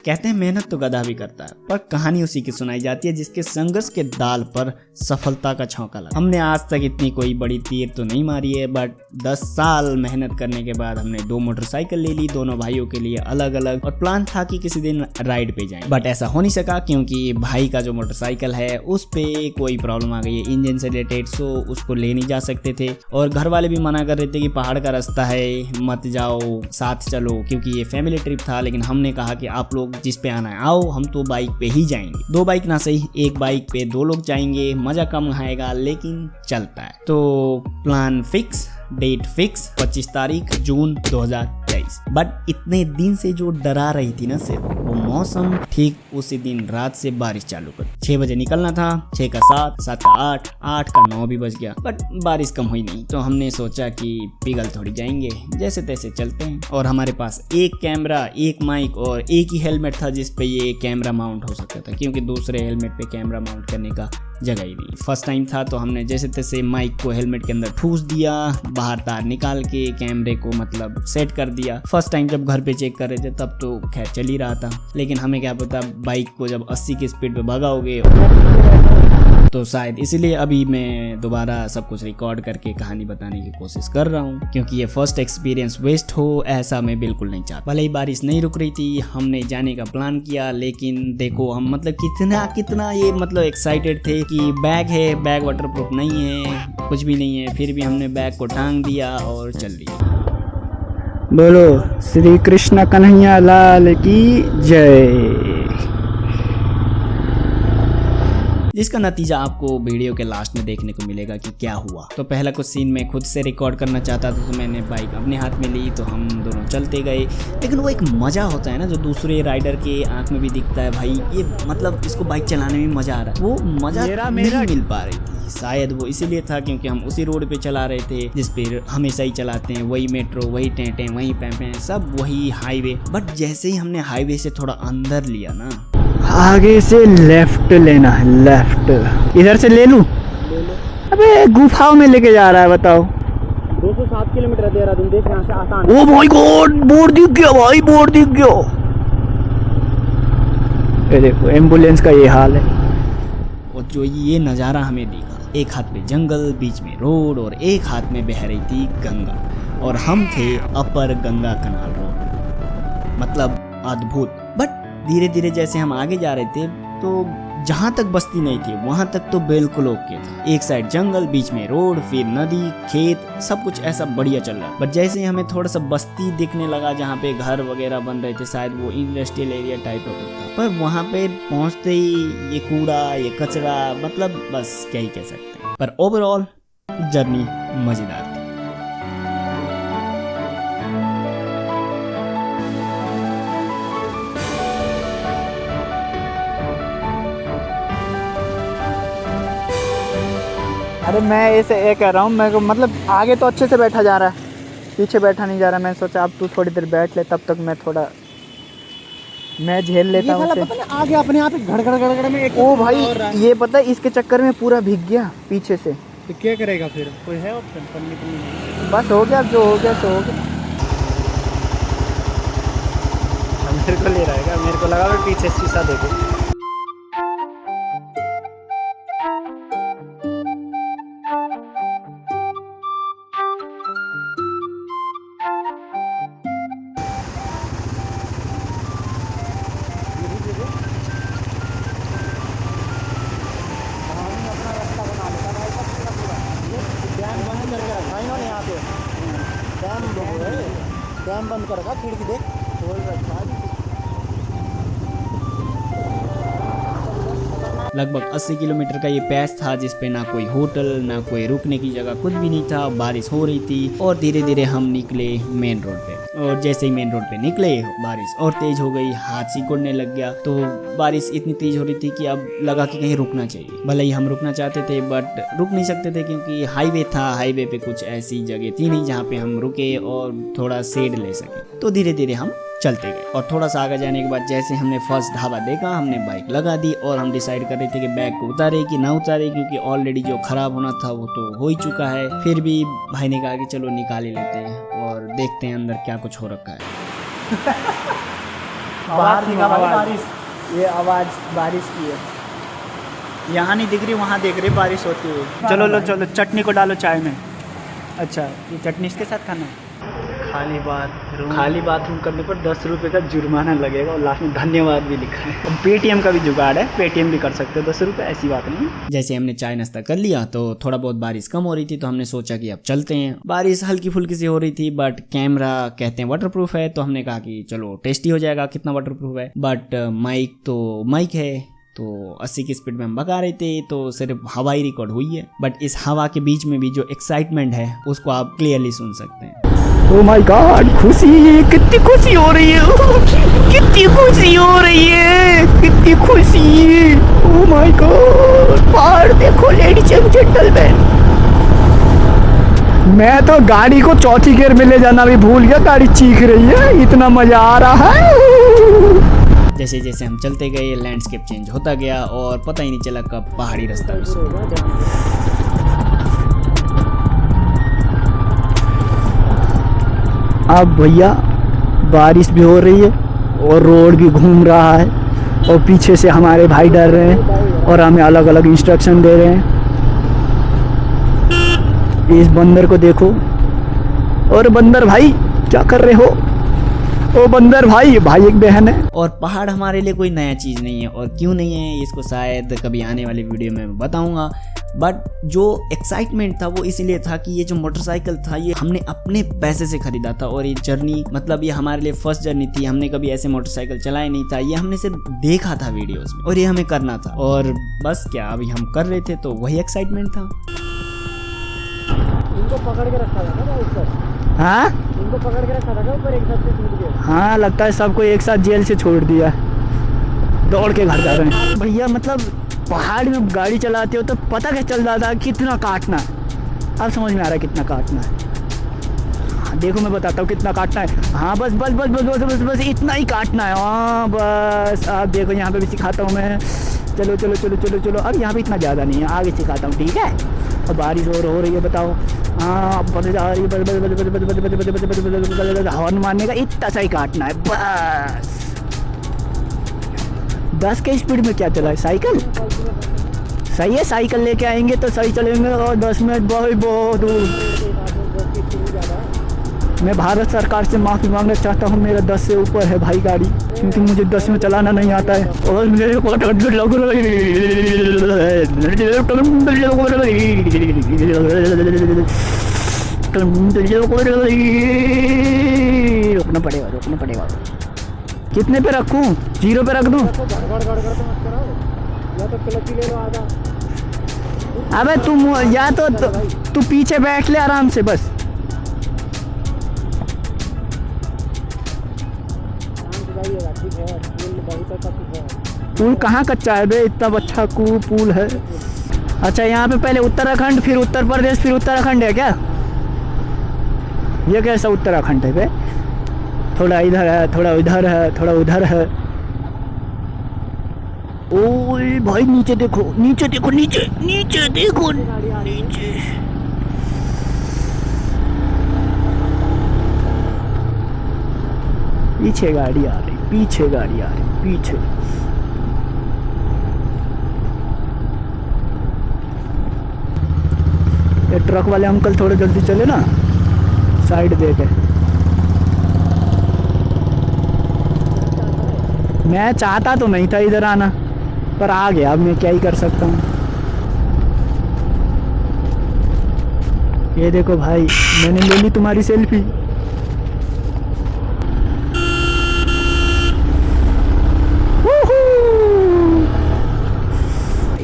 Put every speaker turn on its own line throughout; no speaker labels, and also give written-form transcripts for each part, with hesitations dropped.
कहते हैं मेहनत तो गधा भी करता है, पर कहानी उसी की सुनाई जाती है जिसके संघर्ष के दाल पर सफलता का छौंका लगा। हमने आज तक इतनी कोई बड़ी तीर तो नहीं मारी है, बट 10 साल मेहनत करने के बाद हमने 2 मोटरसाइकिल ले ली, दोनों भाइयों के लिए अलग अलग, और प्लान था कि किसी दिन राइड पे जाएं। बट ऐसा हो नहीं सका क्योंकि भाई का जो मोटरसाइकिल है उस पे कोई प्रॉब्लम आ गई है इंजन से रिलेटेड, सो उसको ले नहीं जा सकते थे। और घर वाले भी मना कर रहे थे कि पहाड़ का रास्ता है, मत जाओ, साथ चलो, क्योंकि ये फैमिली ट्रिप था। लेकिन हमने कहा कि आप लोग जिस पे आना है आओ, हम तो बाइक पे ही जाएंगे। 2 बाइक ना सही, 1 बाइक पे 2 लोग जाएंगे, मजा कम आएगा लेकिन चलता है। तो प्लान फिक्स, डेट फिक्स, 25 तारीख जून 2023। बट इतने दिन से जो डरा रही थी ना सिर्फ वो मौसम, ठीक उसी दिन रात से बारिश चालू कर। 6 बजे निकलना था, 6 का 7, 7 का 8, 8 का 9 भी बज गया, बट बारिश कम हुई नहीं। तो हमने सोचा कि पिघल थोड़ी जाएंगे, जैसे तैसे चलते हैं। और हमारे पास 1 कैमरा, 1 माइक और 1 ही हेलमेट था जिस पे ये कैमरा माउंट हो सकता था, क्योंकि दूसरे हेलमेट पे कैमरा माउंट करने का जगह ही नहीं। फर्स्ट टाइम था तो हमने जैसे तैसे माइक को हेलमेट के अंदर ठूस दिया, बाहर तार निकाल के कैमरे को मतलब सेट कर दिया। फर्स्ट टाइम जब घर पे चेक कर रहे थे तब तो खैर चल ही रहा था, लेकिन हमें क्या पता बाइक को जब 80 की स्पीड पे भगाओगे, तो शायद इसीलिए अभी मैं दोबारा सब कुछ रिकॉर्ड करके कहानी बताने की कोशिश कर रहा हूँ, क्योंकि ये फर्स्ट एक्सपीरियंस वेस्ट हो ऐसा मैं बिल्कुल नहीं चाहता। भले ही बारिश नहीं रुक रही थी, हमने जाने का प्लान किया, लेकिन देखो हम मतलब कितना ये मतलब एक्साइटेड थे कि बैग है, बैग वाटरप्रूफ नहीं है, कुछ भी नहीं है, फिर भी हमने बैग को टांग दिया और चल दिया।
बोलो श्री कृष्ण कन्हैया लाल की जय।
जिसका नतीजा आपको वीडियो के लास्ट में देखने को मिलेगा कि क्या हुआ। तो पहला कुछ सीन मैं खुद से रिकॉर्ड करना चाहता था, तो मैंने बाइक अपने हाथ में ली, तो हम दोनों चलते गए। लेकिन वो एक मजा होता है ना जो दूसरे राइडर के आंख में भी दिखता है, भाई ये मतलब इसको बाइक चलाने में मजा आ रहा है, वो मजा नहीं मिल पा रही थी। शायद वो इसीलिए था क्योंकि हम उसी रोड पे चला रहे थे जिस पे हमेशा ही चलाते हैं, वही मेट्रो, वही टेंटे, वही पैंपे, सब वही हाईवे। बट जैसे ही हमने हाईवे से थोड़ा अंदर लिया ना,
आगे से लेफ्ट लेना है, लेफ्ट। इधर से ले लूं? अबे गुफाओं में लेके जा रहा है, बताओ।
207 किलोमीटर दे रहा, तुम देख यहाँ से आसान।
ओ माय गॉड, बोर्ड दिख गया भाई, बोर्ड दिख गया। ये देखो एम्बुलेंस का ये हाल है।
और जो ये नज़ारा हमें दिखा, एक हाथ पे जंगल, बीच में रोड, और एक हाथ में बह रही थी गंगा, और हम थे अपर गंगा कनाल रोड। मतलब अद्भुत। बट धीरे धीरे जैसे हम आगे जा रहे थे तो जहाँ तक बस्ती नहीं थी वहां तक तो बिल्कुल ओके था। एक साइड जंगल, बीच में रोड, फिर नदी, खेत, सब कुछ ऐसा बढ़िया चल रहा। बट जैसे ही हमें थोड़ा सा बस्ती दिखने लगा जहाँ पे घर वगैरह बन रहे थे, शायद वो इंडस्ट्रियल एरिया टाइप का कुछ था, पर वहाँ पे पहुँचते ही ये कूड़ा, ये कचरा, मतलब बस क्या ही कह सकते हैं। पर ओवरऑल जर्नी मजेदार थी।
अरे मैं ऐसे ये कह रहा हूँ, मैं को मतलब आगे तो अच्छे से बैठा जा रहा है, पीछे बैठा नहीं जा रहा। मैं सोचा अब तू थोड़ी देर बैठ ले, तब तक मैं थोड़ा झेल लेता हूँ।
आगे अपने आप घड़ में एक
ओ भाई ये पता है इसके चक्कर में पूरा भीग गया पीछे से।
तो क्या करेगा फिर? कोई है ऑप्शन? पन्नी
बस हो गया, जो हो गया सो हो गया।
मेरे को ले रहा है, मेरे को लगा मैं पीछे शीशा देखो।
डैम बंद कर रखा, खिड़की देख खोल रखा।
लगभग 80 किलोमीटर का ये पैच था जिस पे ना कोई होटल, ना कोई रुकने की जगह, कुछ भी नहीं था। बारिश हो रही थी और धीरे धीरे हम निकले मेन रोड पे। और जैसे ही मेन रोड पे निकले बारिश और तेज हो गई, हाथ सिकुड़ने लग गया। तो बारिश इतनी तेज हो रही थी कि अब लगा कि कहीं रुकना चाहिए। भले ही हम रुकना चाहते थे बट रुक नहीं सकते थे क्योंकि हाईवे था। हाईवे पे कुछ ऐसी जगह थी नहीं जहाँ पे हम रुके और थोड़ा शेड ले सके। तो धीरे धीरे हम चलते गए और थोड़ा सा आगे जाने के बाद जैसे हमने फर्स्ट ढाबा देखा, हमने बाइक लगा दी और हम डिसाइड कर रहे थे कि बैग को उतारे कि ना उतारे, क्योंकि ऑलरेडी जो खराब होना था वो तो हो ही चुका है। फिर भी भाई ने कहा कि चलो निकाल ही लेते हैं और देखते हैं अंदर क्या कुछ हो रखा है।
बाहर
थी
थी आवाज।
बारिश।
ये आवाज़ बारिश की है।
यहाँ नहीं दिख रही, वहाँ देख रही बारिश होती हुई। चलो लो चलो, चटनी को डालो चाय में। अच्छा, ये चटनी इसके साथ खाना है। खाली बाथरूम करने पर 10 रुपये का जुर्माना लगेगा और लास्ट में धन्यवाद भी लिखा है। और पेटीएम का भी जुगाड़ है, पेटीएम भी कर सकते हो 10 रुपये, ऐसी बात नहीं। जैसे हमने चाय नाश्ता कर लिया तो थोड़ा बहुत बारिश कम हो रही थी, तो हमने सोचा कि अब चलते हैं। बारिश हल्की फुल्की सी हो रही थी, बट कैमरा कहते हैं वाटरप्रूफ है, तो हमने कहा कि चलो टेस्टी हो जाएगा कितना वाटरप्रूफ है। बट माइक तो माइक है, तो 80 की स्पीड में हम भगा रहे थे, तो सिर्फ हवा ही रिकॉर्ड हुई है। बट इस हवा के बीच में भी जो एक्साइटमेंट है उसको आप क्लियरली सुन सकते हैं।
ओह माय गॉड, खुशी, कितनी खुशी हो रही है, कितनी खुशी हो रही है, कितनी खुशी। ओह माय गॉड, पहाड़ देखो लेडीज एंड जेंटलमैन। मैं तो गाड़ी को चौथी गियर में ले जाना भी भूल गया, गाड़ी चीख रही है, इतना मजा आ रहा है।
जैसे जैसे हम चलते गए लैंडस्केप चेंज होता गया और पता ही नहीं चला कब पहाड़ी रास्ता में शुरू हो गया।
अब भैया बारिश भी हो रही है और रोड भी घूम रहा है और पीछे से हमारे भाई डर रहे हैं और हमें अलग अलग इंस्ट्रक्शन दे रहे हैं। इस बंदर को देखो, और बंदर भाई क्या कर रहे हो? ओ बंदर भाई, भाई एक बहन है।
और पहाड़ हमारे लिए कोई नया चीज़ नहीं है, और क्यों नहीं है इसको शायद कभी आने वाली वीडियो में बताऊंगा। बट जो एक्साइटमेंट था वो इसलिए था कि ये जो मोटरसाइकिल था ये हमने अपने पैसे से खरीदा था, और ये जर्नी मतलब ये हमारे लिए फर्स्ट जर्नी थी। हमने कभी ऐसे मोटरसाइकिल चलाया नहीं था, ये हमने सिर्फ देखा था वीडियोस में और ये हमें करना था, और बस क्या अभी हम कर रहे थे, तो वही एक्साइटमेंट था।
इनको पकड़ के रखा था ना ऊपर? हाँ, इनको पकड़ के रखा था ना ऊपर, एक साथ से छूट गया। हाँ, लगता है सबको एक साथ जेल से छोड़ दिया, दौड़ के घर जा रहे हैं। भैया मतलब पहाड़ में गाड़ी चलाते हो तो पता क्या चल रहा था कितना काटना है। अब समझ में आ रहा है कितना काटना है। हाँ, देखो मैं बताता हूँ कितना काटना है। हाँ बस बस बस बस बस बस बस इतना ही काटना है। हाँ बस, आप देखो यहाँ पे भी सिखाता हूँ मैं। चलो चलो चलो चलो चलो, अब यहाँ पे इतना ज़्यादा नहीं है, आगे सिखाता हूँ, ठीक है? और बारिश और हो रही है, बताओ। हाँ बस जा रही है, हॉर्न मारने का इतना सा ही काटना है बस। 10 के स्पीड में क्या चला है साइकिल? सही है, साइकिल लेके आएंगे तो सही चलेंगे, और 10 मिनट बहुत दूर। मैं भारत सरकार से माफ़ी मांगना चाहता हूँ, मेरा 10 से ऊपर है भाई गाड़ी, क्योंकि मुझे 10 में चलाना नहीं आता है। और मेरे को रोकना पड़ेगा। कितने पे रखूं? 0 पे रख दूं? अबे तुम या तो तू पीछे बैठ ले आराम से बस। पुल कहाँ कच्चा है बे? इतना अच्छा पुल है। अच्छा, यहाँ पे पहले उत्तराखंड, फिर उत्तर प्रदेश, फिर उत्तराखंड है क्या? ये कैसा उत्तराखंड है बे? थोड़ा इधर है, थोड़ा उधर है, थोड़ा उधर है। ओए भाई नीचे देखो, नीचे देखो, नीचे नीचे देखो, नीचे। पीछे गाड़ी आ रही, पीछे गाड़ी आ रही, पीछे। ये ट्रक वाले अंकल थोड़े जल्दी चले ना, साइड दे के। मैं चाहता तो नहीं था इधर आना, पर आ गया, अब मैं क्या ही कर सकता हूँ। ये देखो भाई, मैंने ले ली तुम्हारी सेल्फी।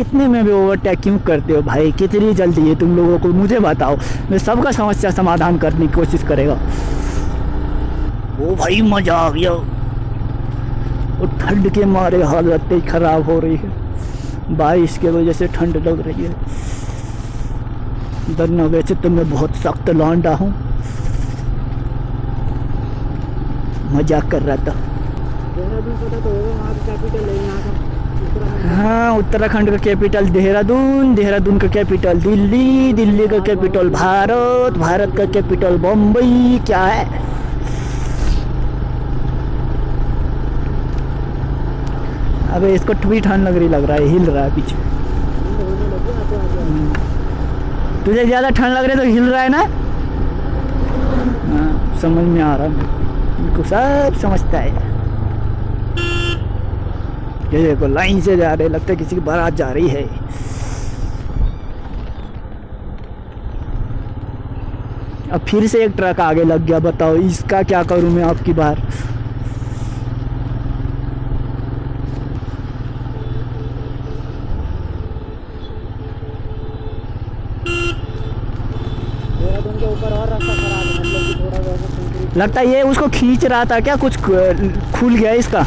इतने में भी ओवरटेक क्यों करते हो भाई? कितनी जल्दी है तुम लोगों को, मुझे बताओ। मैं सबका समस्या समाधान करने की कोशिश करेगा। ओ भाई मजा आ गया। और ठंड के मारे हालत खराब हो रही है, बारिश के वजह से ठंड लग रही है। वरना वैसे तो मैं बहुत सख्त लौंडा हूँ, मजाक कर रहा था। हाँ, उत्तराखंड का कैपिटल देहरादून, देहरादून का कैपिटल दिल्ली, दिल्ली का कैपिटल भारत, भारत का कैपिटल बम्बई। क्या है? अबे इसको भी ठंड लग रही, लग रहा है हिल रहा है पीछे। तुझे ज़्यादा ठंड लग रही है तो हिल रहा है ना। हाँ समझ में आ रहा है, इनको सब समझता है। ये देखो लाइन से जा रहे, लगता है किसी की बारात जा रही है। अब फिर से एक ट्रक आगे लग गया, बताओ इसका क्या करूं मैं आपकी बार। लगता है ये उसको खींच रहा था क्या, कुछ खुल गया इसका।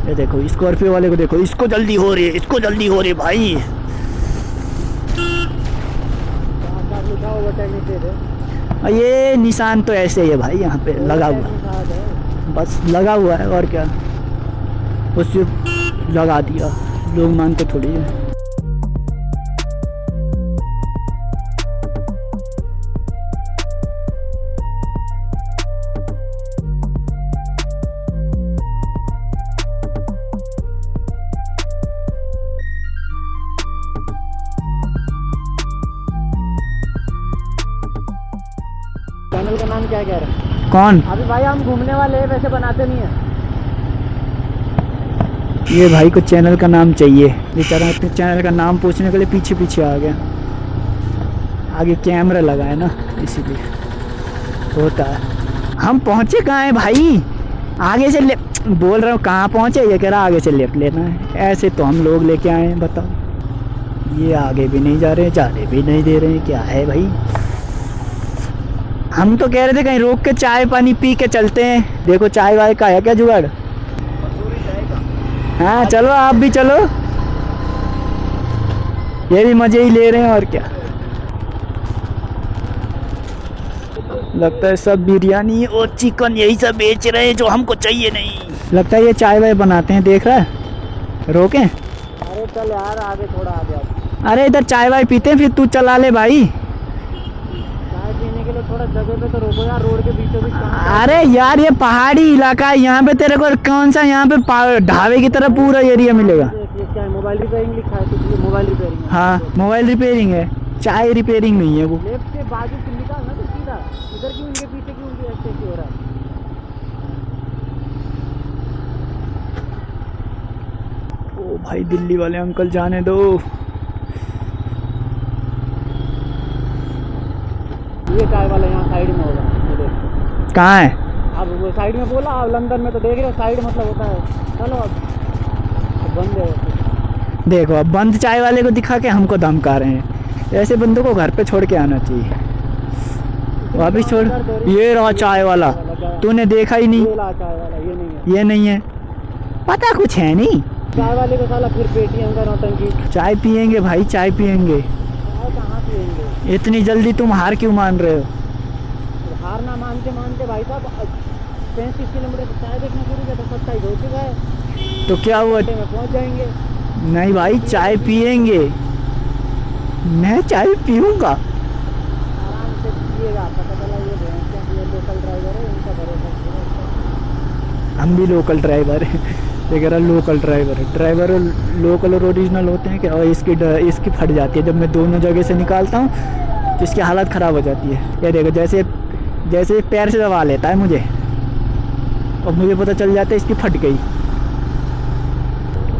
ये देखो स्कॉर्पियो वाले को देखो, इसको जल्दी हो रही है, इसको जल्दी हो रही है भाई। ये निशान तो ऐसे ही है भाई, यहाँ पे लगा हुआ, बस लगा हुआ है और क्या, उससे लगा दिया, लोग मानते थोड़ी है।
चैनल का नाम क्या कह रहे हैं?
कौन?
अभी भाई हम घूमने वाले हैं, वैसे बनाते नहीं है।
ये भाई को चैनल का नाम चाहिए, बेचारा अपने चैनल का नाम पूछने के लिए पीछे पीछे आ गया। आगे कैमरा लगा है ना, इसीलिए होता है। हम पहुँचे कहाँ हैं भाई? आगे से बोल रहा हूँ कहाँ पहुँचे, ये कह रहा आगे से लेफ्ट लेना है। ऐसे तो हम लोग लेके आए हैं, बताओ। ये आगे भी नहीं जा रहे, जाने भी नहीं दे रहे हैं, क्या है भाई। हम तो कह रहे थे कहीं रोक के चाय पानी पी के चलते हैं। देखो चाय वाय का है क्या जुगाड़? हाँ चलो आप भी चलो, ये भी मजे ही ले रहे हैं और क्या। लगता है सब बिरयानी और चिकन यही सब बेच रहे हैं जो हमको चाहिए नहीं। लगता है ये चाय वाय बनाते हैं, देख रहा है। रोकें?
अरे चल यार आगे, थोड़ा आगे।
अरे इधर चाय वाय पीते हैं, फिर तू चला ले भाई।
थोड़ा जगह पे तो रोको यार, रोड के बीचों बीच कहाँ।
अरे यार ये पहाड़ी इलाका है, यहाँ पे तेरे को कौन सा, यहाँ पे ढाबे की तरफ पूरा एरिया मिलेगा।
क्या है, मोबाइल रिपेयरिंग लिखा है, तो ये मोबाइल रिपेयरिंग है।
हाँ मोबाइल रिपेयरिंग है, चाय रिपेयरिंग नहीं है वो।
लेफ्ट के बाजू से निकाल ना, तो सीधा इधर क्यों, इनके पीछे क्यों, उनके ऐसे क्यों हो रहा है।
ओ भाई दिल्ली वाले अंकल जाने दो।
ये चाय वाला यहाँ साइड में होगा।
कहाँ है?
अब वो साइड में बोला, अब लंदन में तो देख रहे साइड मतलब होता है। चलो अब बंद है।
देखो अब बंद चाय वाले को दिखा के हमको धमका रहे हैं। ऐसे बंदों को घर पे छोड़ के आना चाहिए। वापिस छोड़। ये रहा चाय वाला, तूने देखा ही नहीं। ये नहीं है, पता कुछ है नहीं।
चाय वाले को साला फिर पेटीएम का नौटंकी।
चाय पियेंगे भाई, चाय पियेंगे।
कहाँ पियेंगे?
इतनी जल्दी तुम हार क्यों मान रहे हो?
हार ना मानते मानते भाई साहब 35 किलोमीटर चाय देखना शुरू किया तो 27 हो चुका है।
तो क्या हुआ,
में पहुंच जाएंगे।
नहीं भाई चाय पियेंगे, मैं चाय पीऊंगा।
आराम से पिएगा, पता चला ये लोकल ड्राइवर है, उनका भरोसा।
हम भी लोकल ड्राइवर हैं। ये कह रहा लोकल ड्राइवर है। ड्राइवर लोकल और ओरिजिनल होते हैं क्या? और इसकी फट जाती है जब मैं दोनों जगह से निकालता हूँ, तो इसकी हालत ख़राब हो जाती है। ये देखो जैसे पैर से दबा लेता है मुझे, और मुझे पता चल जाता है इसकी फट गई।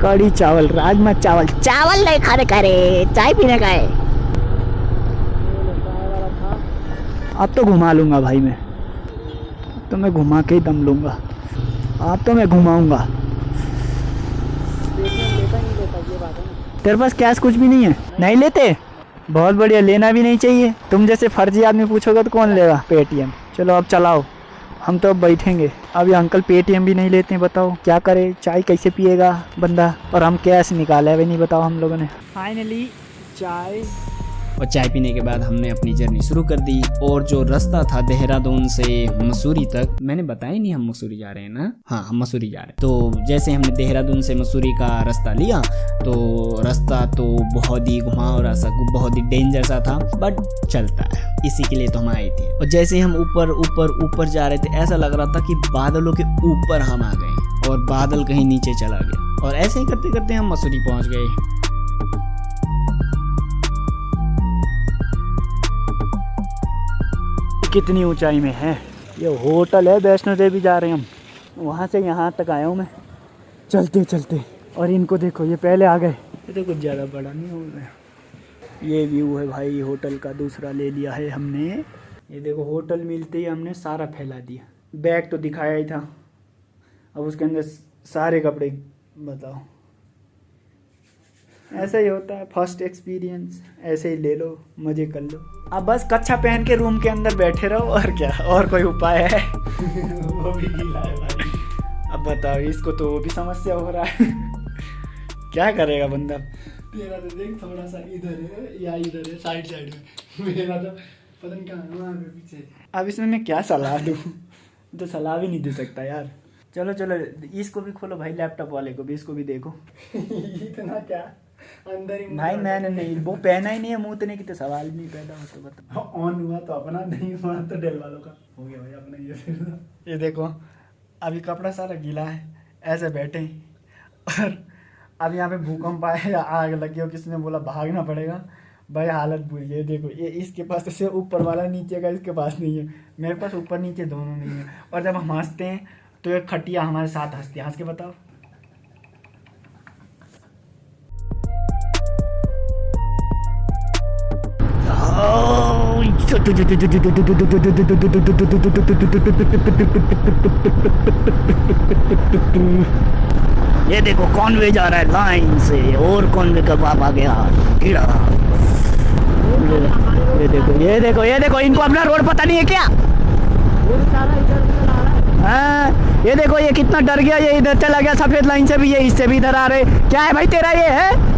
कड़ी चावल, राजमा चावल, चावल नहीं खाने का रे, चाय पीने का है। अब तो घुमा लूँगा भाई मैं, तो मैं घुमा के ही दम लूँगा। अब तो मैं घुमाऊँगा। तेरे पास कैश कुछ भी नहीं है? नहीं लेते? बहुत बढ़िया, लेना भी नहीं चाहिए। तुम जैसे फर्जी आदमी पूछोगे तो कौन लेगा पेटीएम। चलो अब चलाओ, हम तो अब बैठेंगे। अब ये अंकल पेटीएम भी नहीं लेते हैं, बताओ क्या करे। चाय कैसे पिएगा बंदा, और हम कैश निकाला है भी नहीं, बताओ हम लोगों ने। फाइनली चाय,
और चाय पीने के बाद हमने अपनी जर्नी शुरू कर दी। और जो रास्ता था देहरादून से मसूरी तक, मैंने बताया नहीं हम मसूरी जा रहे हैं ना। हाँ हम मसूरी जा रहे हैं। तो जैसे हमने देहरादून से मसूरी का रास्ता लिया, तो रास्ता तो बहुत ही घुमावदार सा, बहुत ही डेंजर सा था, बट चलता है, इसी के लिए तो हम आए थे। और जैसे हम ऊपर ऊपर ऊपर जा रहे थे, ऐसा लग रहा था कि बादलों के ऊपर हम आ गए। और बादल कहीं नीचे चला गया। और ऐसे ही करते करते हम मसूरी पहुंच गए।
कितनी ऊंचाई में है ये होटल है, वैष्णो देवी जा रहे हैं हम, वहाँ से यहाँ तक आया हूँ मैं चलते चलते। और इनको देखो, ये पहले आ गए। ये तो कुछ ज़्यादा बड़ा नहीं हो रहा है। ये व्यू है भाई होटल का, दूसरा ले लिया है हमने। ये देखो होटल मिलते ही हमने सारा फैला दिया। बैग तो दिखाया ही था, अब उसके अंदर सारे कपड़े। बताओ, ऐसा ही होता है फर्स्ट एक्सपीरियंस, ऐसे ही ले लो, मजे कर लो। अब बस कच्छा पहन के रूम के अंदर बैठे रहो, और क्या, और कोई उपाय है? वो भी गीला है भाई। अब बताओ, इसको तो वो भी समस्या हो रहा है। क्या करेगा बंदा?
तेरा तो देख थोड़ा सा इधर है या इधर है, साइड साइड में। मेरा तो पता नहीं कहाँ है, वहाँ पे पीछे।
अब इसमें मैं क्या सलाह दूँ? तो सलाह भी नहीं दे सकता यार। चलो चलो, इसको भी खोलो भाई, लैपटॉप वाले को भी, इसको भी देखो।
इतना क्या अंदर ही
भाई मैंने नहीं, वो पहना ही नहीं है, मूतने की तो सवाल नहीं पैदा हो। तो बताओ,
ऑन हुआ तो अपना, नहीं हुआ तो डेल वालों का हो गया भाई अपना। ये फिर
ये देखो, अभी कपड़ा सारा गीला है, ऐसे बैठे हैं। और अब यहाँ पे भूकंप आया या आग लगी हो, किसी ने बोला भागना पड़ेगा भाई, हालत बुरी है। देखो ये इसके पास तो सिर्फ ऊपर वाला, नीचे का इसके पास नहीं है। मेरे पास ऊपर नीचे दोनों नहीं है। और जब हम हंसते हैं तो एक खटिया हमारे साथ हंसती है। हंस के बताओ। ये देखो कॉन्वे जा रहा है लाइन से, और कॉन्वे का बाप आ गया कीड़ा। ये देखो ये देखो ये देखो, इनको अपना रोड पता नहीं है क्या? हाँ, ये देखो ये कितना डर गया, ये इधर चला गया सफेद लाइन से भी, ये इससे भी इधर आ रहे। क्या है भाई तेरा ये है?